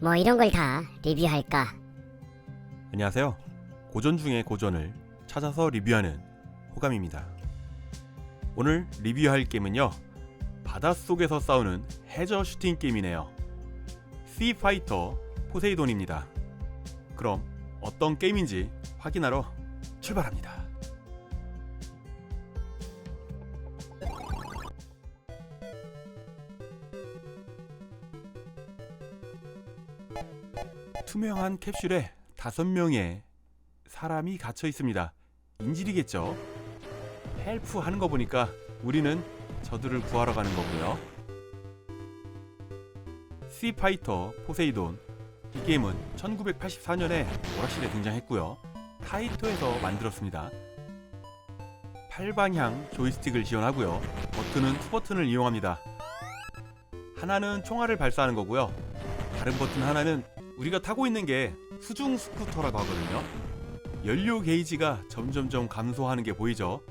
뭐 이런 걸 다 리뷰할까? 안녕하세요. 고전 중의 고전을 찾아서 리뷰하는 호감입니다. 오늘 리뷰할 게임은요, 바닷속에서 싸우는 해저 슈팅 게임이네요. 씨 파이터 포세이돈입니다. 그럼 어떤 게임인지 확인하러 출발합니다. 투명한 캡슐에 5명의 사람이 갇혀 있습니다. 인질이겠죠? 헬프 하는 거 보니까 우리는 저들을 구하러 가는 거고요. 씨 파이터 포세이돈, 이 게임은 1984년에 오락실에 등장했고요. 타이토에서 만들었습니다. 8방향 조이스틱을 지원하고요. 버튼은 2버튼을 이용합니다. 하나는 총알을 발사하는 거고요. 다른 버튼 하나는 우리가 타고 있는 게 수중 스쿠터라고 하거든요. 연료 게이지가 점점점 감소하는 게 보이죠?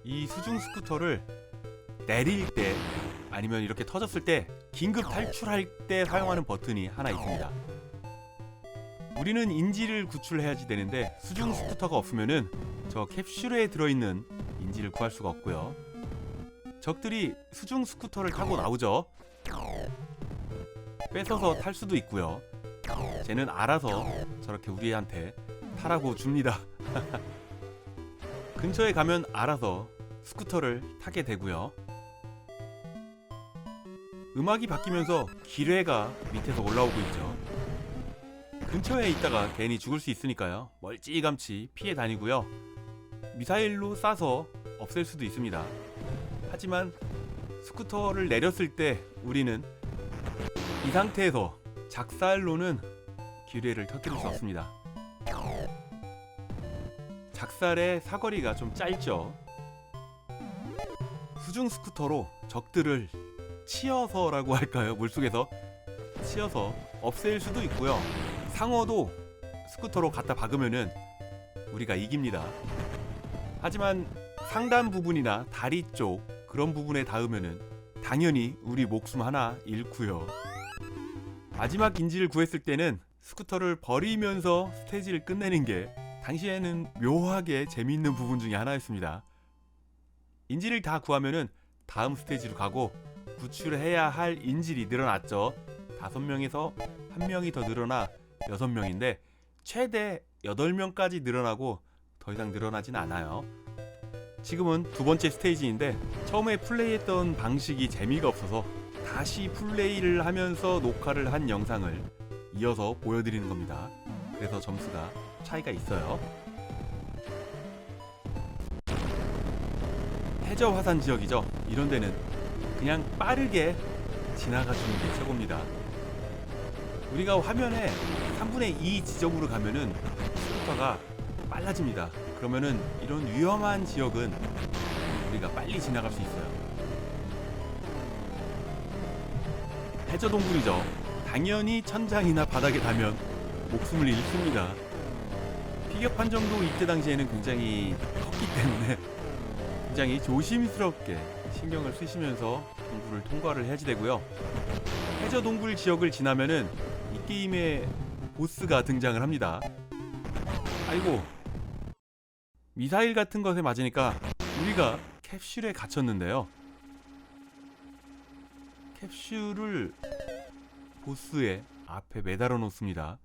이 수중 스쿠터를 내릴 때 아니면 이렇게 터졌을 때 긴급 탈출할 때 사용하는 버튼이 하나 있습니다. 우리는 인지를 구출해야지 되는데 수중 스쿠터가 없으면은 저 캡슐에 들어있는 인지를 구할 수가 없고요. 적들이 수중 스쿠터를 타고 나오죠. 뺏어서 탈 수도 있고요. 쟤는 알아서 저렇게 우리한테 타라고 줍니다. 근처에 가면 알아서 스쿠터를 타게 되고요. 음악이 바뀌면서 기뢰가 밑에서 올라오고 있죠. 근처에 있다가 괜히 죽을 수 있으니까요, 멀찌감치 피해 다니고요. 미사일로 쏴서 없앨 수도 있습니다. 하지만 스쿠터를 내렸을 때 우리는 이 상태에서 작살로는 기뢰를 터뜨릴 수 없습니다. 작살의 사거리가 좀 짧죠. 수중 스쿠터로 적들을 치어서라고 할까요? 물속에서 치어서 없앨 수도 있고요. 상어도 스쿠터로 갖다 박으면은 우리가 이깁니다. 하지만 상단 부분이나 다리 쪽 그런 부분에 닿으면은 당연히 우리 목숨 하나 잃고요. 마지막 인지를 구했을 때는 스쿠터를 버리면서 스테이지를 끝내는 게 당시에는 묘하게 재미있는 부분 중에 하나였습니다. 인지를 다 구하면은 다음 스테이지로 가고 구출해야 할 인질이 늘어났죠. 5명에서 1명이 더 늘어나 6명인데 최대 8명까지 늘어나고 더 이상 늘어나진 않아요. 지금은 두 번째 스테이지인데 처음에 플레이했던 방식이 재미가 없어서 다시 플레이를 하면서 녹화를 한 영상을 이어서 보여드리는 겁니다. 그래서 점수가 차이가 있어요. 해저 화산 지역이죠. 이런 데는 그냥 빠르게 지나가주는 게 최고입니다. 우리가 화면에 3분의 2 지점으로 가면은 스쿠터가 빨라집니다. 그러면은 이런 위험한 지역은 우리가 빨리 지나갈 수 있어요. 해저 동굴이죠. 당연히 천장이나 바닥에 닿으면 목숨을 잃습니다. 피겨 판정도 이때 당시에는 굉장히 컸기 때문에 굉장히 조심스럽게 신경을 쓰시면서 동굴을 통과를 해야지 되고요. 해저 동굴 지역을 지나면은 이 게임의 보스가 등장을 합니다. 아이고, 미사일 같은 것에 맞으니까 우리가 캡슐에 갇혔는데요. 캡슐을 보스의 앞에 매달아 놓습니다.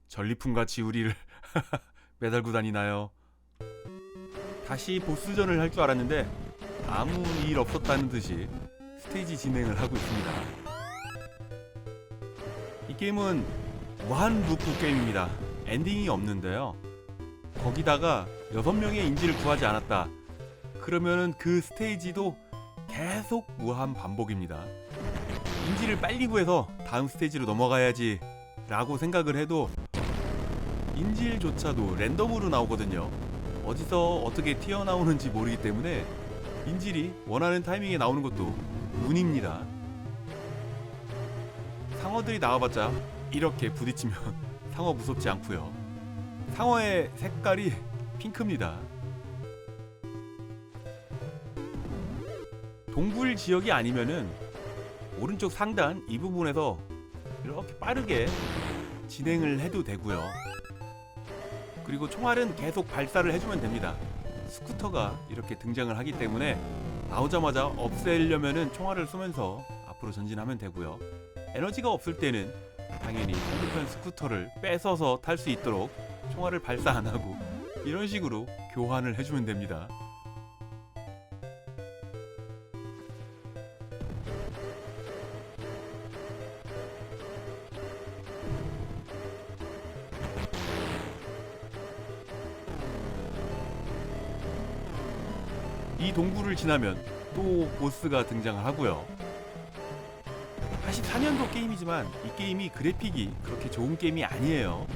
전리품같이 우리를 매달고 다니나요? 다시 보스전을 할 줄 알았는데 아무 일 없었다는 듯이 스테이지 진행을 하고 있습니다. 이 게임은 무한 루프 게임입니다. 엔딩이 없는데요. 거기다가 6명의 인지를 구하지 않았다 그러면은 그 스테이지도 계속 무한 반복입니다. 인지를 빨리 구해서 다음 스테이지로 넘어가야지 라고 생각을 해도 인질조차도 랜덤으로 나오거든요. 어디서 어떻게 튀어나오는지 모르기 때문에 인질이 원하는 타이밍에 나오는 것도 운입니다. 상어들이 나와봤자 이렇게 부딪히면 상어 무섭지 않고요. 상어의 색깔이 핑크입니다. 동굴 지역이 아니면은 오른쪽 상단 이 부분에서 이렇게 빠르게 진행을 해도 되고요. 그리고 총알은 계속 발사를 해주면 됩니다. 스쿠터가 이렇게 등장을 하기 때문에 나오자마자 없애려면은 총알을 쏘면서 앞으로 전진하면 되고요. 에너지가 없을 때는 당연히 상대편 스쿠터를 뺏어서 탈 수 있도록 총알을 발사 안 하고 이런 식으로 교환을 해주면 됩니다. 이 동굴을 지나면 또 보스가 등장을 하고요. 84년도 게임이지만 이 게임이 그래픽이 그렇게 좋은 게임이 아니에요.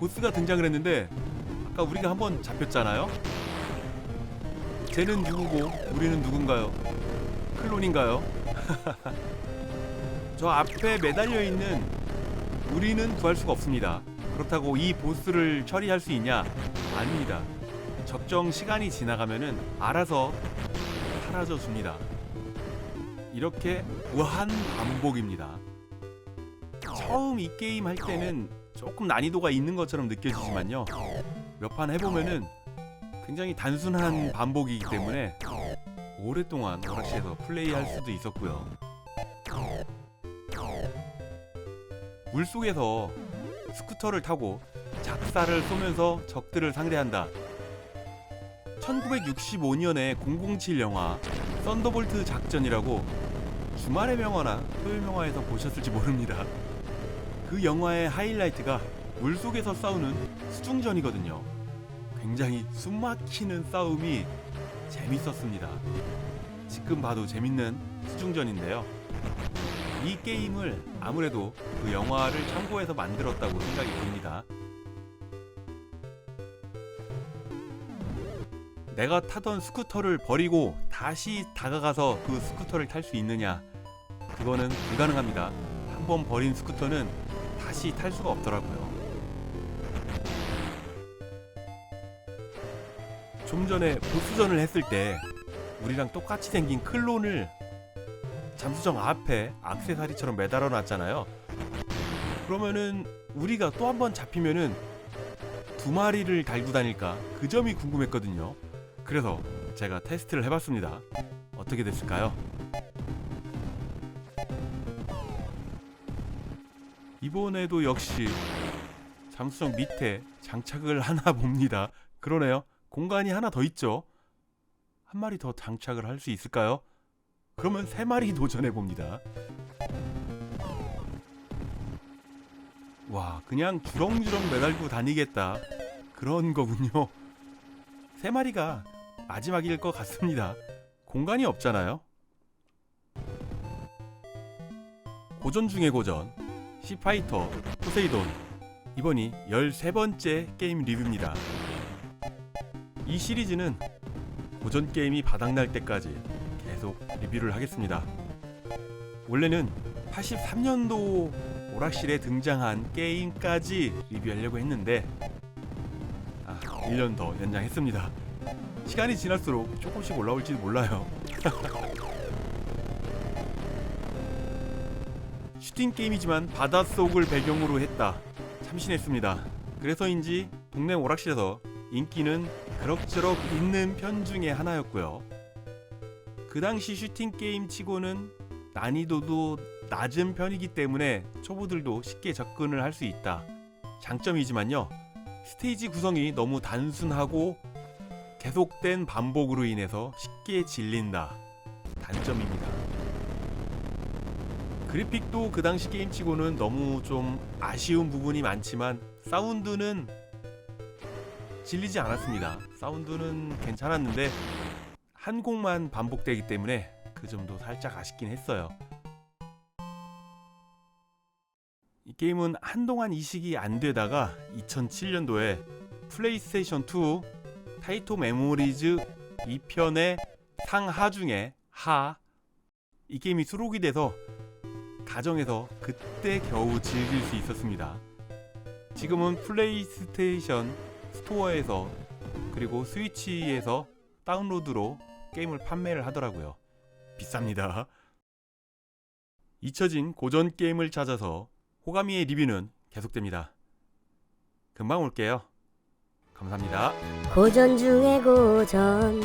보스가 등장을 했는데 아까 우리가 한번 잡혔잖아요. 쟤는 누구고 우리는 누군가요? 클론인가요? 저 앞에 매달려 있는 우리는 구할 수가 없습니다. 그렇다고 이 보스를 처리할 수 있냐? 아닙니다. 적정 시간이 지나가면은 알아서 사라져 줍니다. 이렇게 무한 반복입니다. 처음 이 게임 할 때는 조금 난이도가 있는 것처럼 느껴지지만요. 몇 판 해보면은 굉장히 단순한 반복이기 때문에 오랫동안 오락실에서 플레이할 수도 있었고요. 물속에서 스쿠터를 타고 작사를 쏘면서 적들을 상대한다. 1965년에 007 영화 썬더볼트 작전이라고 주말의 명화나 토요일 명화에서 보셨을지 모릅니다. 그 영화의 하이라이트가 물속에서 싸우는 수중전이거든요. 굉장히 숨막히는 싸움이 재밌었습니다. 지금 봐도 재밌는 수중전인데요. 이 게임을 아무래도 그 영화를 참고해서 만들었다고 생각이 듭니다. 내가 타던 스쿠터를 버리고 다시 다가가서 그 스쿠터를 탈 수 있느냐? 그거는 불가능합니다. 한번 버린 스쿠터는 다시 탈 수가 없더라고요. 좀 전에 보스전을 했을 때 우리랑 똑같이 생긴 클론을 잠수정 앞에 액세서리처럼 매달아 놨잖아요. 그러면은 우리가 또 한 번 잡히면은 두 마리를 달고 다닐까? 그 점이 궁금했거든요. 그래서 제가 테스트를 해봤습니다. 어떻게 됐을까요? 이번에도 역시 잠수정 밑에 장착을 하나 봅니다. 그러네요. 공간이 하나 더 있죠. 한 마리 더 장착을 할 수 있을까요? 그러면 세 마리 도전해 봅니다. 와, 그냥 주렁주렁 매달고 다니겠다. 그런 거군요. 세 마리가 마지막일 것 같습니다. 공간이 없잖아요. 고전 중의 고전, 시파이터 포세이돈. 이번이 13번째 게임 리뷰입니다. 이 시리즈는 고전 게임이 바닥날 때까지 계속 리뷰를 하겠습니다. 원래는 83년도 오락실에 등장한 게임까지 리뷰하려고 했는데 1년 더 연장했습니다. 시간이 지날수록 조금씩 올라올지도 몰라요. 슈팅 게임이지만 바닷속을 배경으로 했다. 참신했습니다. 그래서인지 동네 오락실에서 인기는 그럭저럭 있는 편 중에 하나였고요. 그 당시 슈팅 게임 치고는 난이도도 낮은 편이기 때문에 초보들도 쉽게 접근을 할 수 있다. 장점이지만요, 스테이지 구성이 너무 단순하고 계속된 반복으로 인해서 쉽게 질린다. 단점입니다. 그래픽도 그 당시 게임치고는 너무 좀 아쉬운 부분이 많지만 사운드는 질리지 않았습니다. 사운드는 괜찮았는데 한 곡만 반복되기 때문에 그 점도 살짝 아쉽긴 했어요. 이 게임은 한동안 이식이 안 되다가 2007년도에 플레이스테이션 2 타이토 메모리즈 2편의 상하 중에 하, 이 게임이 수록이 돼서 가정에서 그때 겨우 즐길 수 있었습니다. 지금은 플레이스테이션 스토어에서 그리고 스위치에서 다운로드로 게임을 판매를 하더라고요. 비쌉니다. 잊혀진 고전 게임을 찾아서 호가미의 리뷰는 계속됩니다. 금방 올게요. 감사합니다. 고전 중에 고전